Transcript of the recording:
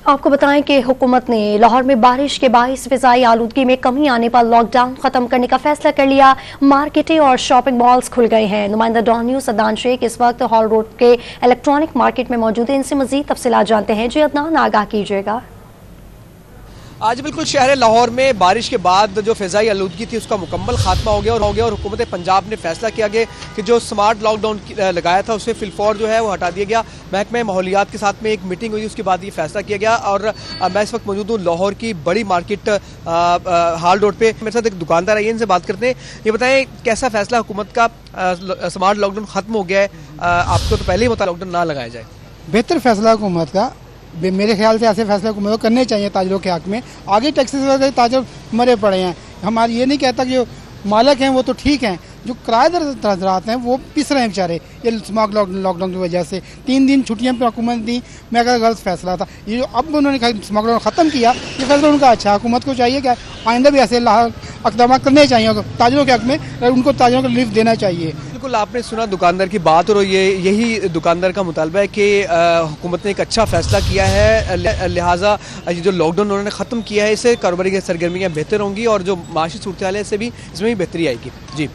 आपको बताएं कि हुकूमत ने लाहौर में बारिश के बाइस फिजाई आलूदगी में कमी आने पर लॉकडाउन खत्म करने का फैसला कर लिया। मार्केटें और शॉपिंग मॉल्स खुल गए हैं। नुमाइंदा डॉन न्यूज़ अदनान शेख इस वक्त हॉल रोड के इलेक्ट्रॉनिक मार्केट में मौजूद है। इनसे मजीद तफसीलात जानते हैं। जी अदनान, आगाह कीजिएगा। आज बिल्कुल शहर लाहौर में बारिश के बाद जो फ़िज़ाई आलूदगी थी उसका मुकम्मल खात्मा हो गया और हुकूमत पंजाब ने फैसला किया गया कि जो स्मार्ट लॉकडाउन लगाया था उसे फिलफौर जो है वो हटा दिया गया। महकमे माहौलियात के साथ में एक मीटिंग हुई, उसके बाद ये फैसला किया गया। और मैं इस वक्त मौजूद हूँ लाहौर की बड़ी मार्केट हाल रोड पे। मेरे साथ एक दुकानदार आइए, इनसे बात करते हैं। ये बताएं कैसा फैसला हुकूमत का, स्मार्ट लॉकडाउन ख़त्म हो गया है, आपको तो पहले ही बता लॉकडाउन ना लगाया जाए। बेहतर फैसला हुकूमत का, मेरे ख्याल से ऐसे फैसले हुकूमत को करने चाहिए ताजरों के हक में। आगे टैक्सेस वगैरह ताजर मरे पड़े हैं। हमारी ये नहीं कहता कि जो मालिक हैं वो तो ठीक हैं, जो किराएदार हजरात हैं वो पिस रहे हैं बेचारे ये स्मार्ट लॉकडाउन की वजह से। 3 दिन छुट्टियां पर हुकूमत दी, मैं कहता गलत फैसला था। ये जो अब उन्होंने स्मार्ट लॉकडाउन ख़त्म किया, ये फैसला उनका अच्छा। हुकूमत को चाहिए कि आइंदा भी ऐसे इक़दाम करने चाहिए ताजरों के हक में, उनको ताजरों को रिलीफ देना चाहिए। बिल्कुल, आपने सुना दुकानदार की बात, और यही दुकानदार का मुतालबा है कि हुकूमत ने एक अच्छा फैसला किया है। लिहाजा ये जो लॉकडाउन उन्होंने ख़त्म किया है, इससे कारोबारी की सरगर्मियाँ बेहतर होंगी और जो माशी सूरत हाल है इसमें भी बेहतरी आएगी। जी।